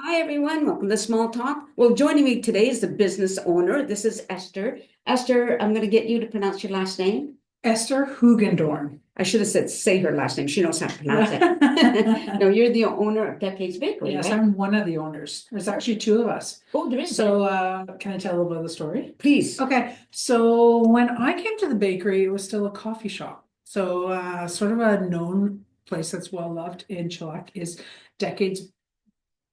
Hi, everyone. Welcome to Small Talk. Well, joining me today is the business owner. This is Esther. Esther, I'm going to get you to pronounce your last name. Esther Hoogendoorn. I should have said, say her last name. She knows how to pronounce it. No, you're the owner of Decades Bakery, Yes, right? I'm one of the owners. There's actually two of us. Oh, there is. So, can I tell a little bit of the story? Please. Okay, so when I came to the bakery, it was still a coffee shop. So, sort of a known place that's well loved in Chilliwack is Decades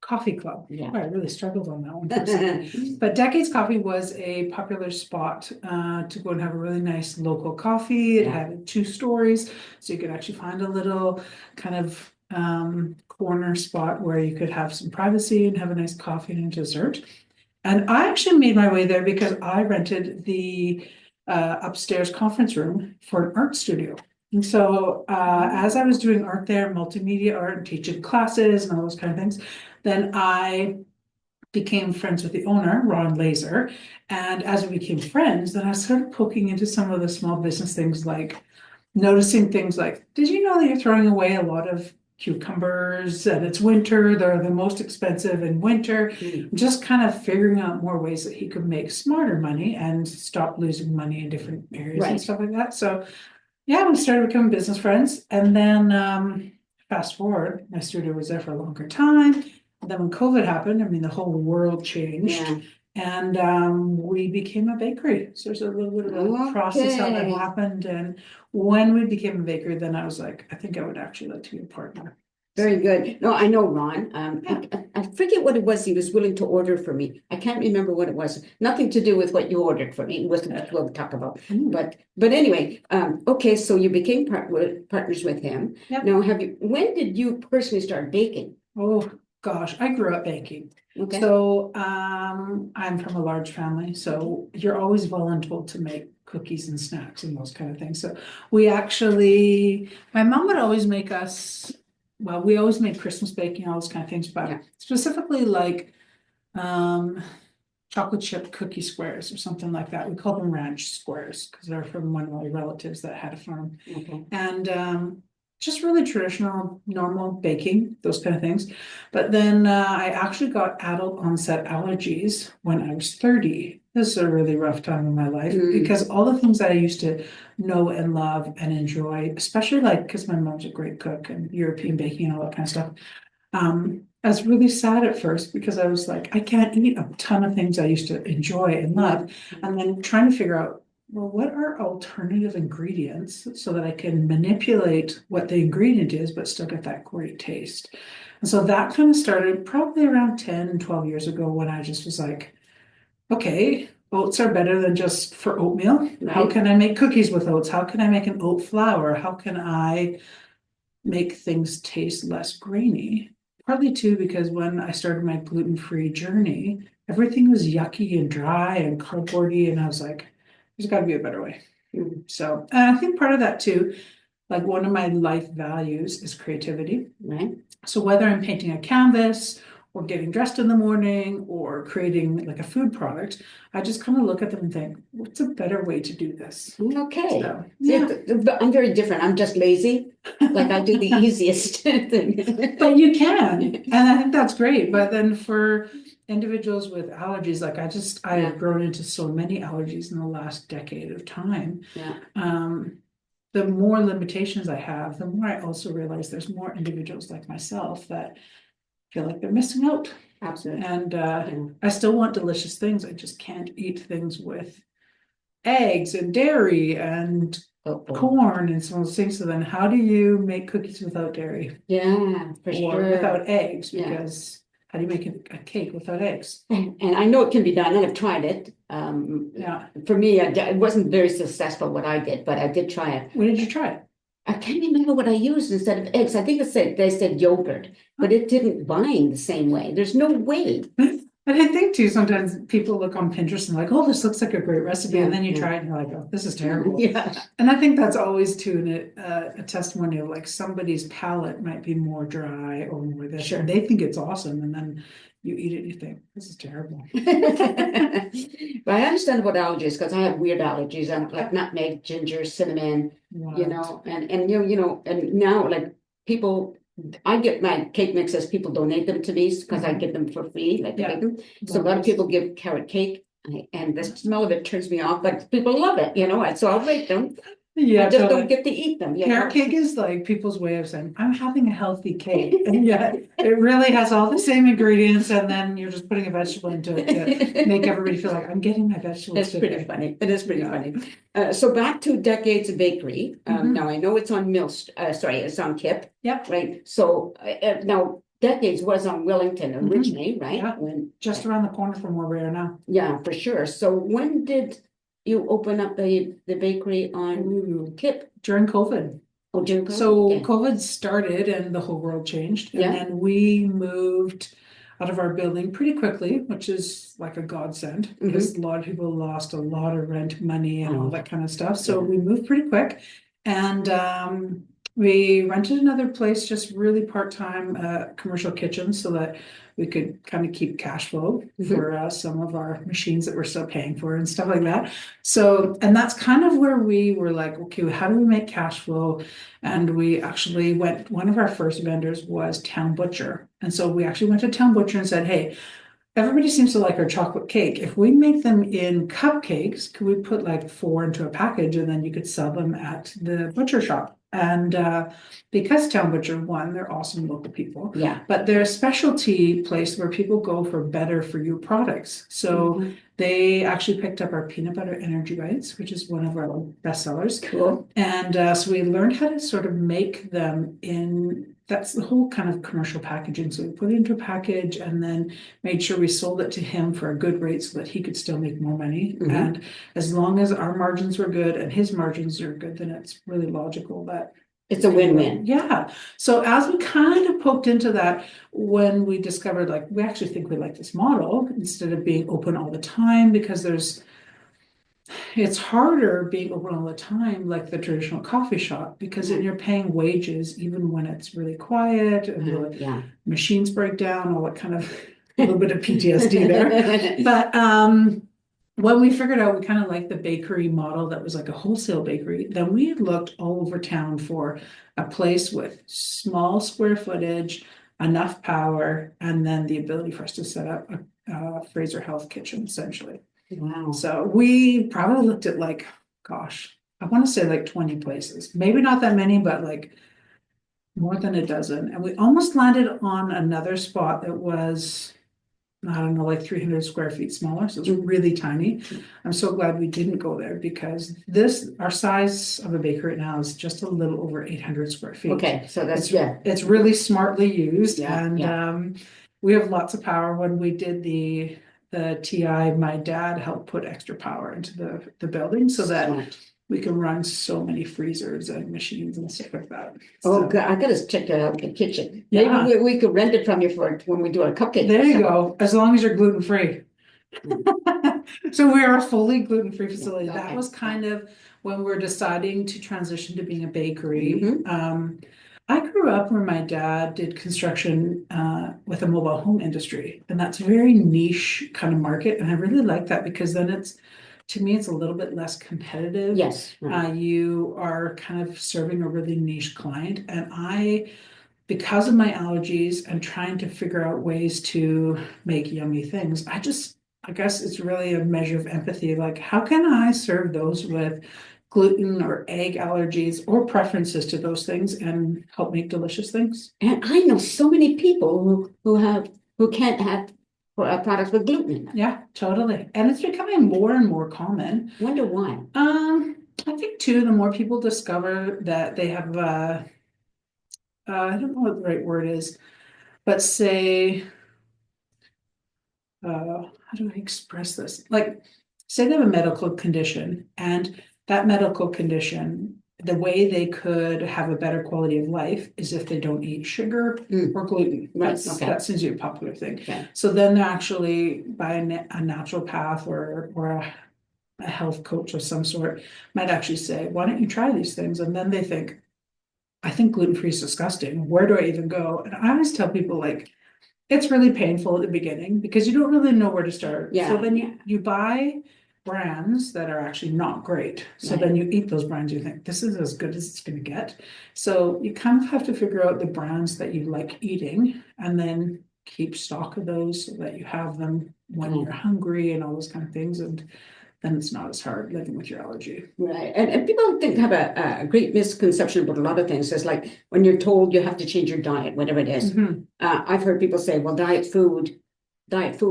Coffee Club. Yeah. I really struggled on that one for a second. But Decades Coffee was a popular spot to go and have a really nice local coffee. It had two stories, so you could actually find a little kind of corner spot where you could have some privacy and have a nice coffee and dessert. And I actually made my way there because I rented the upstairs conference room for an art studio. And so as I was doing art there, multimedia art, and teaching classes and all those kind of things, then I became friends with the owner, Ron Laser. And as we became friends, then I started poking into some of the small business things, like noticing things like, did you know that you're throwing away a lot of cucumbers and it's winter, they're the most expensive in winter? Just kind of figuring out more ways that he could make smarter money and stop losing money in different areas and stuff like that. So yeah, we started becoming business friends. And then fast forward, my studio was there for a longer time. And then when COVID happened, I mean, the whole world changed. Yeah. And we became a bakery. So there's a little bit of a process how that Okay. happened. And when we became a bakery, then I was like, I think I would actually like to be a partner. Very good. No, I know Ron. I forget what it was he was willing to order for me. I can't remember what it was. Nothing to do with what you ordered for me. It wasn't what we'll talk about. But anyway, okay, so you became partners with him. Yep. Now, when did you personally start baking? Oh gosh, I grew up baking. Okay. So I'm from a large family, so you're always voluntold to make cookies and snacks and those kind of things. So my mom would always make us, well, we always made Christmas baking, all those kind of things, but specifically like chocolate chip cookie squares or something like that. We call them ranch squares because they're from one of my relatives that had a farm. Okay. And just really traditional, normal baking, those kind of things. But then I actually got adult onset allergies when I was 30. This is a really rough time in my life because all the things that I used to know and love and enjoy, especially like because my mom's a great cook and European baking and all that kind of stuff. I was really sad at first because I was like, I can't eat a ton of things I used to enjoy and love. And then trying to figure out, well, what are alternative ingredients so that I can manipulate what the ingredient is, but still get that great taste. And so that kind of started probably around 10, 12 years ago when I just was like, okay, oats are better than just for oatmeal. How can I make cookies with oats? How can I make an oat flour? How can I make things taste less grainy? Partly too, because when I started my gluten-free journey, everything was yucky and dry and cardboardy, and I was like, there's got to be a better way. So I think part of that too, like one of my life values is creativity. Right. So whether I'm painting a canvas or getting dressed in the morning or creating like a food product, I just kind of look at them and think, what's a better way to do this? Okay. So, yeah. I'm very different. I'm just lazy. Like I do the easiest thing. But you can, and I think that's great. But then for individuals with allergies, like I have grown into so many allergies in the last decade of time. Yeah. The more limitations I have, the more I also realize there's more individuals like myself that feel like they're missing out. Absolutely. And I still want delicious things. I just can't eat things with eggs and dairy and corn and some of those things. So then how do you make cookies without dairy? Yeah, for Or sure. without eggs? Because how do you make a cake without eggs? And I know it can be done, and I've tried it. For me, it wasn't very successful what I did, but I did try it. When did you try it? I can't remember what I used instead of eggs. I think they said yogurt, but it didn't bind the same way. There's no way. And I think too, sometimes people look on Pinterest and like, oh, this looks like a great recipe. And then you try it and you're like, oh, this is terrible. And I think that's always too a testimony of like somebody's palate might be more dry or more this. Sure. And they think it's awesome. And then you eat it and you think, this is terrible. But I understand about allergies because I have weird allergies. I'm like nutmeg, ginger, cinnamon, and now like people I get my cake mixes, people donate them to me because I give them for free, like I Yeah. bake them. So a lot of people give carrot cake and the smell of it turns me off, but people love it, so I'll make them. Yeah, I just totally. don't get to eat them, Carrot cake is like people's way of saying, I'm having a healthy cake. And yet it really has all the same ingredients, and then you're just putting a vegetable into it to make everybody feel like I'm getting my vegetables It's pretty today. funny. It is pretty Yeah. funny. So back to Decades of Bakery. Mhm. Now I know it's on it's on Kip, Yep, right? So now Decades was on Wellington originally, right? Yeah. just around the corner from where we are now. Yeah, for sure. So when did you open up the bakery on Ooh, Kip? during COVID. Oh, during COVID? So Okay. COVID started and the whole world changed. Yeah. And then we moved out of our building pretty quickly, which is like a godsend because a lot of people lost a lot of rent money and all that kind of stuff. So Yeah. we moved pretty quick, and we rented another place, just really part-time, commercial kitchen, so that we could kind of keep cash flow for some of our machines that we're still paying for and stuff like that. So, and that's kind of where we were like, okay, how do we make cash flow? And we actually one of our first vendors was Town Butcher. And so we actually went to Town Butcher and said, hey, everybody seems to like our chocolate cake. If we make them in cupcakes, could we put like 4 into a package and then you could sell them at the butcher shop? And because Town Butcher, one, they're awesome local people. Yeah. But they're a specialty place where people go for better for you products. So they actually picked up our peanut butter energy bites, which is one of our best sellers. Cool. And so we learned how to sort of make them that's the whole kind of commercial packaging. So we put it into a package and then made sure we sold it to him for a good rate so that he could still make more money. And as long as our margins were good and his margins are good, then it's really logical that it's a win-win. Yeah. So as we kind of poked into that, when we discovered, like, we actually think we like this model instead of being open all the time, because it's harder being open all the time, like the traditional coffee shop, because then you're paying wages even when it's really quiet and the machines break down, all that kind of a little bit of PTSD there. But when we figured out we kind of like the bakery model that was like a wholesale bakery, then we looked all over town for a place with small square footage, enough power, and then the ability for us to set up a Fraser Health kitchen, essentially. Wow. So we probably looked at like, gosh, I want to say like 20 places, maybe not that many, but like more than a dozen. And we almost landed on another spot that was, I don't know, like 300 square feet smaller. So it's really tiny. I'm so glad we didn't go there, because our size of a bakery right now is just a little over 800 square feet. Okay, so that's it's really smartly used. Yeah, and we have lots of power. When we did the TI, my dad helped put extra power into the building so that we can run so many freezers and machines and stuff like that. Oh, God, I gotta check out the kitchen. Yeah. Maybe we could rent it from you for when we do our cupcake. There you go, as long as you're gluten-free. So we are a fully gluten-free facility. Okay. That was kind of when we're deciding to transition to being a bakery. I grew up where my dad did construction with a mobile home industry, and that's a very niche kind of market. And I really like that, because then to me, it's a little bit less competitive. Yes. You are kind of serving a really niche client. And because of my allergies and trying to figure out ways to make yummy things, I guess it's really a measure of empathy. Like, how can I serve those with gluten or egg allergies or preferences to those things and help make delicious things? And I know so many people who can't have products with gluten in them. Yeah, totally. And it's becoming more and more common. Wonder why? I think too, the more people discover that they have I don't know what the right word is, but say, how do I express this? Like, say they have a medical condition, and that medical condition, the way they could have a better quality of life is if they don't eat sugar or gluten. Right. That seems to be a popular thing. Okay. So then they're actually, by a natural path or a health coach of some sort, might actually say, why don't you try these things? And then they think, I think gluten-free is disgusting. Where do I even go? And I always tell people, like, it's really painful at the beginning because you don't really know where to start. Yeah. So then you buy brands that are actually not great. So Right. then you eat those brands, you think this is as good as it's going to get. So you kind of have to figure out the brands that you like eating and then keep stock of those so that you have them when you're hungry and all those kind of things. And then it's not as hard living with your allergy. Right. And people think have a great misconception about a lot of things. It's like when you're told you have to change your diet, whatever it is. Mhm. I've heard people say, well, diet food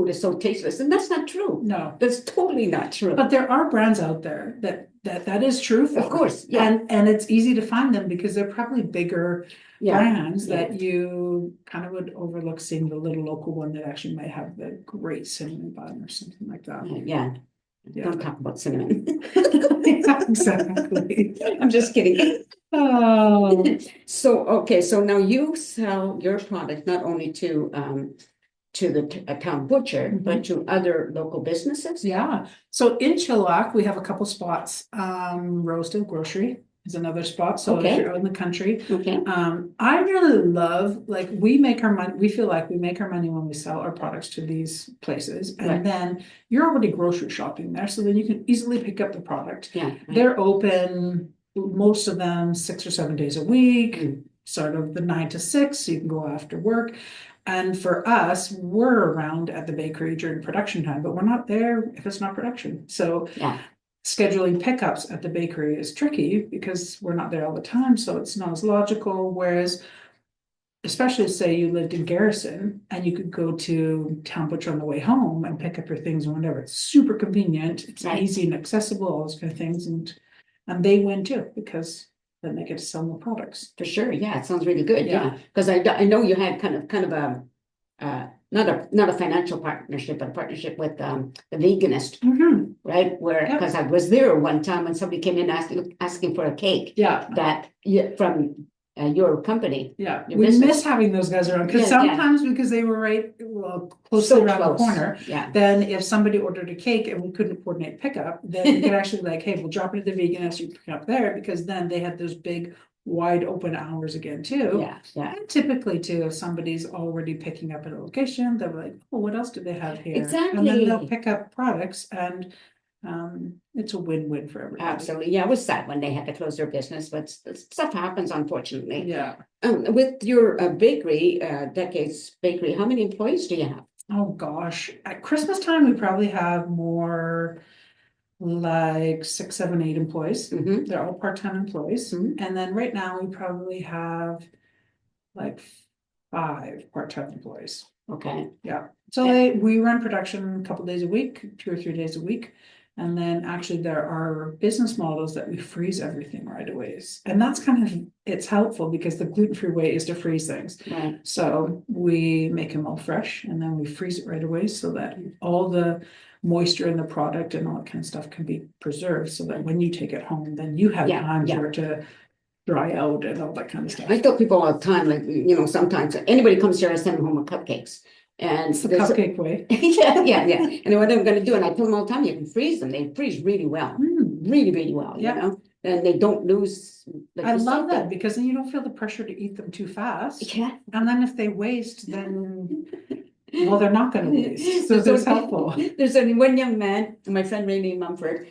is so tasteless. And that's not true. No, That's totally not true. but there are brands out there that is true for. Of course, yeah. And it's easy to find them because they're probably bigger Yeah. brands yeah. that you kind of would overlook seeing the little local one that actually might have the great cinnamon bun or something like that. Yeah. Yeah. Don't talk about cinnamon. Exactly. I'm just kidding. Oh, So, okay, so now you sell your product not only to the town butcher, Mhm. but to other local businesses? yeah. So in Chilliwack, we have a couple spots. Rosedale Grocery is another spot. So if Okay. you're out in the country, Okay, I really love, like, we make our money, we feel like we make our money when we sell our products to these places. And Right. then you're already grocery shopping there, so then you can easily pick up the product. yeah. right. They're open, most of them 6 or 7 days a week, Mm. sort of the 9 to 6, so you can go after work. And for us, we're around at the bakery during production time, but we're not there if it's not production. So Yeah. scheduling pickups at the bakery is tricky because we're not there all the time, so it's not as logical. Whereas, especially say you lived in Garrison and you could go to Town Butcher on the way home and pick up your things or whatever. It's super convenient, it's Right. easy and accessible, all those kind of things, and they win too because then they get to sell more products. For sure, yeah, it sounds really good, Yeah. yeah. Because I know you had kind of a not a financial partnership, but a partnership with the veganist, Mhm. right? Where Yep. because I was there one time when somebody came in asking for a cake Yeah, that from your company. yeah, Your we business. miss having those guys around because Yeah, yeah. sometimes because they were right, well, closely So around the close. corner. Yeah, Then if somebody ordered a cake and we couldn't coordinate pickup, then we could actually like, hey, we'll drop it at the veganist, you pick up there, because then they had those big wide open hours again too. yeah, yeah. And typically too, if somebody's already picking up at a location, they're like, oh, what else do they have here? And then they'll Exactly. pick up products and it's a win-win for everybody. Absolutely. Yeah, it was sad when they had to close their business, but stuff happens, unfortunately. Yeah. With your bakery, Decades Bakery, how many employees do you have? Oh, gosh. At Christmas time, we probably have more like 6, 7, 8 employees. Mhm. They're all part-time employees. Mhm. And then right now, we probably have like 5 part-time employees. Okay, Yeah. So we run production a couple days a week, 2 or 3 days a week. And then actually there are business models that we freeze everything right away. And that's kind of, it's helpful because the gluten-free way is to freeze things. right. So we make them all fresh and then we freeze it right away so that all the moisture in the product and all that kind of stuff can be preserved so that when you take it home, then you have Yeah, time yeah. for it to dry out and all that kind of stuff. I tell people all the time, like, sometimes anybody comes here, I send them home with cupcakes. And It's the there's cupcake way. yeah. And what I'm gonna do, and I tell them all the time, you can freeze them. They freeze really well, really, really well, Yeah. And they don't lose. like I you love said, that because then you don't feel the pressure to eat them too fast. Yeah. And then if they waste, then, well, they're not gonna waste. So it's helpful. There's only one young man, my friend Rainey Mumford,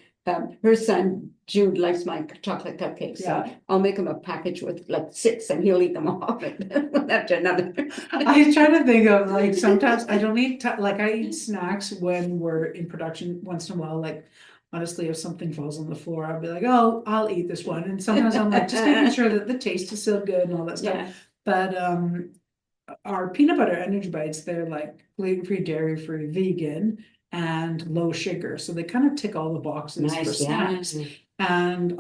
her son Jude likes my chocolate cupcakes. So Yeah. I'll make him a package with like 6 and he'll eat them all one after another. I try to think of like, sometimes I don't eat, like I eat snacks when we're in production once in a while, like honestly, if something falls on the floor, I'll be like, oh, I'll eat this one. And sometimes I'm like, just making sure that the taste is still good and all that stuff. Yeah. But our peanut butter energy bites, they're like gluten-free, dairy-free, vegan, and low sugar. So they kind of tick all the boxes for Nice, yeah. snacks. And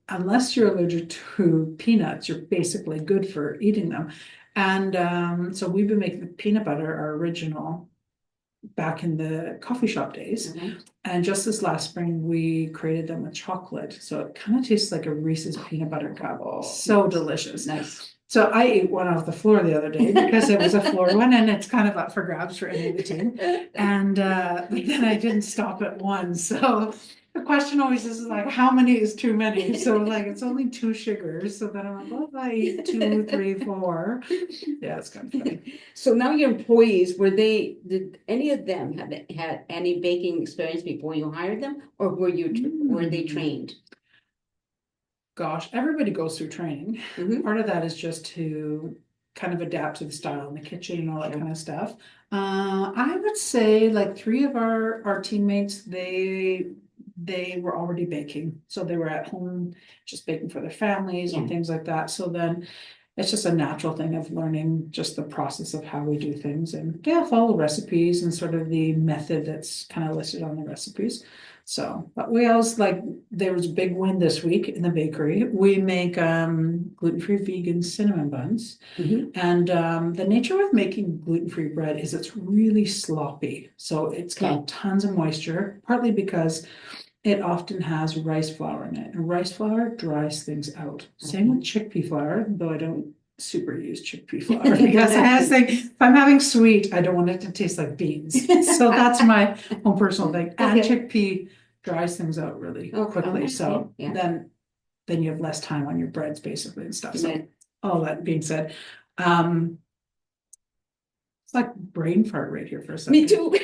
unless you're allergic to peanuts, you're basically good for eating them. And so we've been making the peanut butter, our original, back in the coffee shop days. Mhm. And just this last spring, we created them with chocolate. So it kind of tastes like a Reese's peanut butter cup. Oh, So delicious. Nice. So I ate one off the floor the other day because it was a floor one and it's kind of up for grabs for any of the team. And but then I didn't stop at one. So the question always is like, how many is too many? So like, it's only 2 sugars. So then I'm like, well, if I eat 2, 3, 4, yeah, it's kind of funny. So now your employees, did any of them have had any baking experience before you hired them, or were they trained? Gosh, everybody goes through training. Mhm. Part of that is just to kind of adapt to the style in the kitchen and all that Sure. kind of stuff. I would say like 3 of our teammates, they were already baking. So they were at home just baking for their families and Yeah. things like that. So then it's just a natural thing of learning just the process of how we do things, and yeah, follow recipes and sort of the method that's kind of listed on the recipes. So, but we always like, there was a big win this week in the bakery. We make gluten-free vegan cinnamon buns. Mhm. And the nature of making gluten-free bread is it's really sloppy. So it's Okay. got tons of moisture, partly because it often has rice flour in it, and rice flour dries things out. Same with chickpea flour, though I don't super use chickpea flour because I always think if I'm having sweet, I don't want it to taste like beans. So that's my own personal thing. And Okay. chickpea dries things out really Okay, quickly. okay, So yeah. then you have less time on your breads basically and stuff. So Yeah. all that being said, it's like brain fart right here for a second. Me too.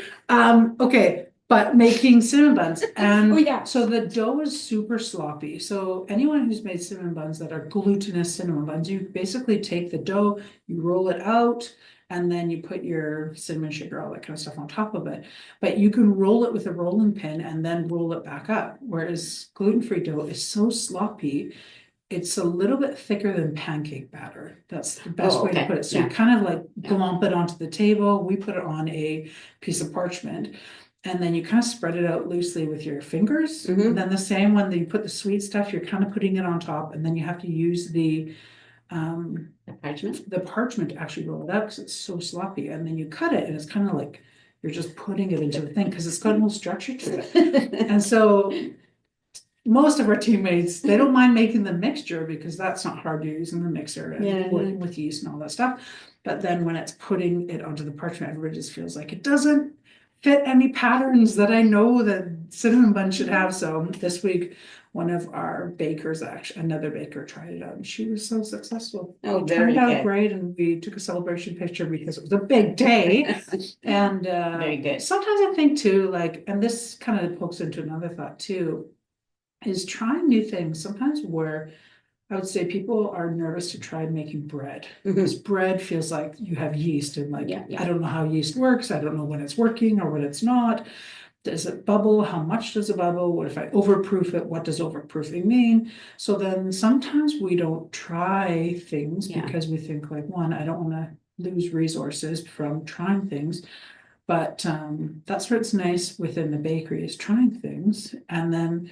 Okay, but making cinnamon buns, and Oh, yeah. so the dough is super sloppy. So anyone who's made cinnamon buns that are glutinous cinnamon buns, you basically take the dough, you roll it out, and then you put your cinnamon sugar, all that kind of stuff on top of it. But you can roll it with a rolling pin and then roll it back up. Whereas gluten-free dough is so sloppy, it's a little bit thicker than pancake batter. That's the best Oh, way to okay. put it. So Yeah. you kind of like Yeah. glomp it onto the table. We put it on a piece of parchment, and then you kind of spread it out loosely with your fingers. Mhm. And then the same when you put the sweet stuff, you're kind of putting it on top, and then you have to use the parchment to actually roll it out because it's so sloppy. And then you cut it, and it's kind of like you're just putting it into the thing because it's got no structure to it. And so most of our teammates, they don't mind making the mixture because that's not hard to use in the mixer and Yeah. working with yeast and all that stuff. But then when it's putting it onto the parchment, everybody just feels like it doesn't fit any patterns that I know that cinnamon bun should have. So this week, one of our bakers, actually another baker, tried it out, and she was so successful. Oh, It very turned out good. great, and we took a celebration picture because it was a big day. And Very good. sometimes I think too, like, and this kind of pokes into another thought too, is trying new things. Sometimes where I would say people are nervous to try making bread because bread feels like you have yeast, and like, Yeah, yeah. I don't know how yeast works. I don't know when it's working or when it's not. Does it bubble? How much does it bubble? What if I overproof it? What does overproofing mean? So then sometimes we don't try things Yeah. because we think like, one, I don't want to lose resources from trying things. But that's where it's nice within the bakery is trying things, and then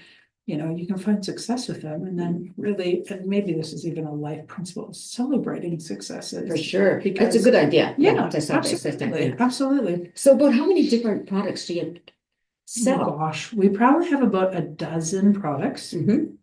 you can find success with them, and then really, and maybe this is even a life principle, celebrating successes. For sure. That's a Because good idea. yeah, To celebrate absolutely, system. absolutely. So about how many different products do you Oh sell? gosh, we probably have about a dozen products. Mhm.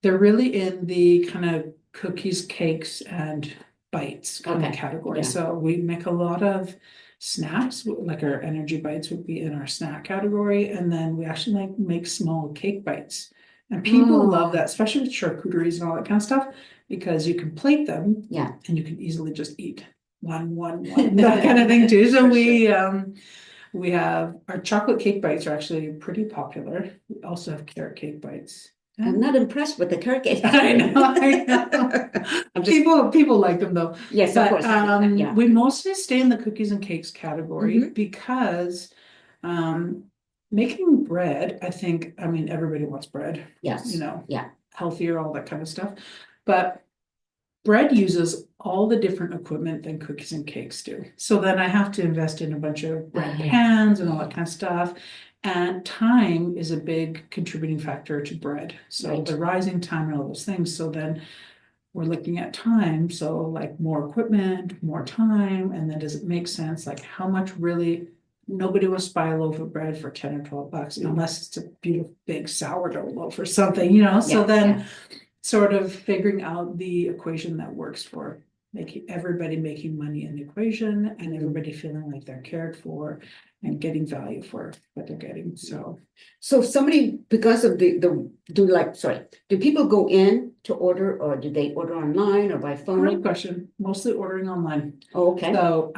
They're really in the kind of cookies, cakes, and bites kind of Okay, category. yeah. So we make a lot of snacks, like our energy bites would be in our snack category, and then we actually like make small cake bites. And people love Oh. that, especially with charcuteries and all that kind of stuff, because you can plate them Yeah. and you can easily just eat one, that kind of thing too. So For we have our chocolate cake bites are actually pretty popular. We also have carrot cake bites. I'm not impressed with the carrot cake. I know. I'm just, People like them though. yes, of But course. Yeah. we mostly stay in the cookies and cakes category Mhm. because making bread, I mean, everybody wants bread, Yes. Yeah. healthier, all that kind of stuff. But bread uses all the different equipment than cookies and cakes do. So then I have to invest in a bunch of bread Yeah. pans and all that kind of stuff. And time is a big contributing factor to bread. So Right. the rising time and all those things. So then we're looking at time. So like more equipment, more time. And then does it make sense? Like how much really, nobody will buy a loaf of bread for 10 or 12 bucks unless it's a beautiful big sourdough loaf or something, So Yeah, then yeah. sort of figuring out the equation that works for making everybody making money in the equation and everybody feeling like they're cared for and getting value for what they're getting. So So if somebody, because of do people go in to order, or do they order online or by great phone? question. Mostly ordering online. Oh, okay. So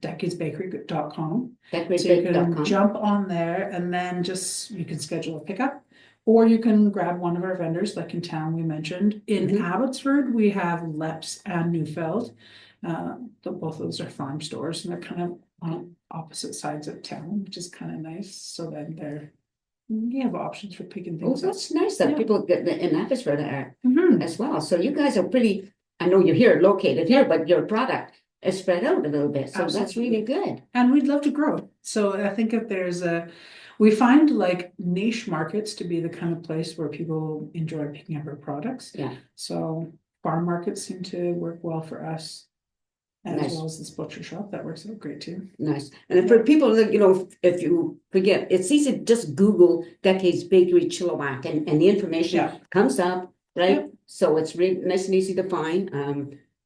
decadesbakery.com. So you can Decadesbakery.com. jump on there and then you can schedule a pickup. Or you can grab one of our vendors, like in town we mentioned. In Abbotsford, we have Leps and Neufeld. Both of those are farm stores and they're kind of on opposite sides of town, which is kind of nice. So then you have options for picking Oh, things up. that's nice that Yeah. people get in Abbotsford are Mhm. as well. So you guys are pretty, I know you're here, located here, but your product is spread out a little bit. So that's Absolutely. really good. And we'd love to grow. So I think if we find like niche markets to be the kind of place where people enjoy picking up our products. Yeah. So farm markets seem to work well for us. As Nice. well as this butcher shop, that works out great too. Nice. And for people that, if you forget, it's easy to just Google Decades Bakery Chilliwack and the information comes up, right? Yep. So it's really nice and easy to find.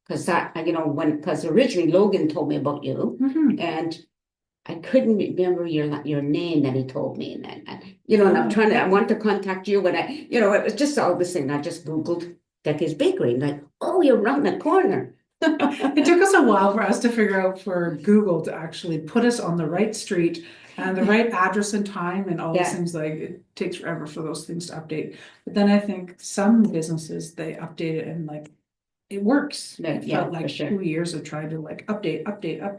Because because originally Logan told me about you and I couldn't remember your name that he told me. And and I want to contact you, but it was just all this thing. I just Googled Decades Bakery and like, oh, you're around the corner. It took us a while for us to figure out for Google to actually put us on the right street and the right address and time and all these things. Like it takes forever for those things to update. But then I think some businesses they update it and like it works. It felt like 2 years of trying to like update.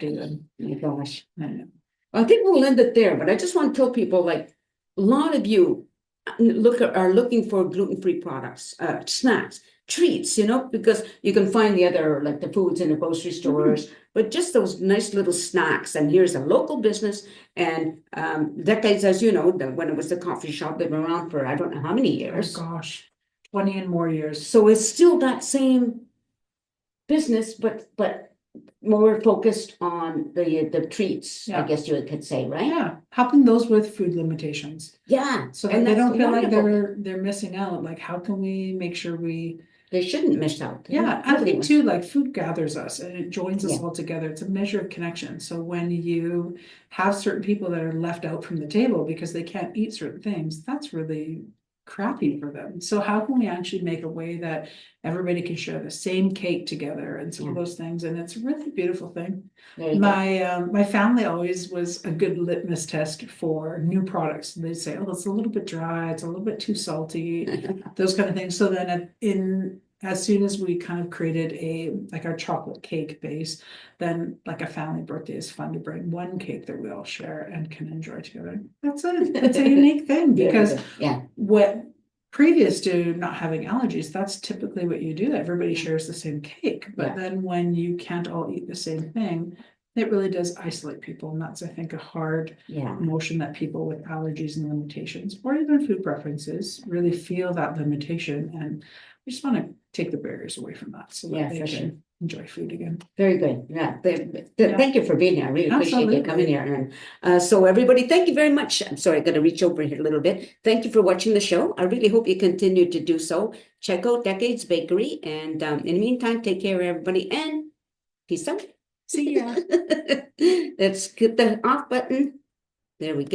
And oh my gosh. I know. I think we'll end it there, but I just want to tell people like a lot of you are looking for gluten-free products, snacks, treats, because you can find the other like the foods in the grocery stores, but just those nice little snacks. And here's a local business and decades, as you know, when it was the coffee shop, they've been around for I don't know how many years. Oh gosh, 20 and more years. So it's still that same business, but more focused on the treats, I guess you could say, right? Yeah, helping those with food limitations. Yeah. So that they don't feel like they're missing out. Like, how can we make sure they shouldn't miss out. Yeah, I think too, like food gathers us and it joins us all together. It's a measure of connection. So when you have certain people that are left out from the table because they can't eat certain things, that's really crappy for them. So how can we actually make a way that everybody can share the same cake together and some of those things? And it's a really beautiful thing. My family always was a good litmus test for new products. They'd say, oh, it's a little bit dry, it's a little bit too salty, those kind of things. So then as soon as we kind of created our chocolate cake base, then like a family birthday is fun to bring one cake that we all share and can enjoy together. That's a unique thing because what previous to not having allergies, that's typically what you do. Everybody shares the same cake. But then when you can't all eat the same thing, it really does isolate people. And that's, I think, a hard emotion that people with allergies and limitations, or even food preferences, really feel that limitation. And we just want to take the barriers away from that so that they can enjoy food again. Very good. Yeah. Thank you for being here. I really appreciate you coming here. And so everybody, thank you very much. I'm sorry, I got to reach over here a little bit. Thank you for watching the show. I really hope you continue to do so. Check out Decades Bakery. And in the meantime, take care, everybody, and peace out. See ya. Let's get the off button. There we go.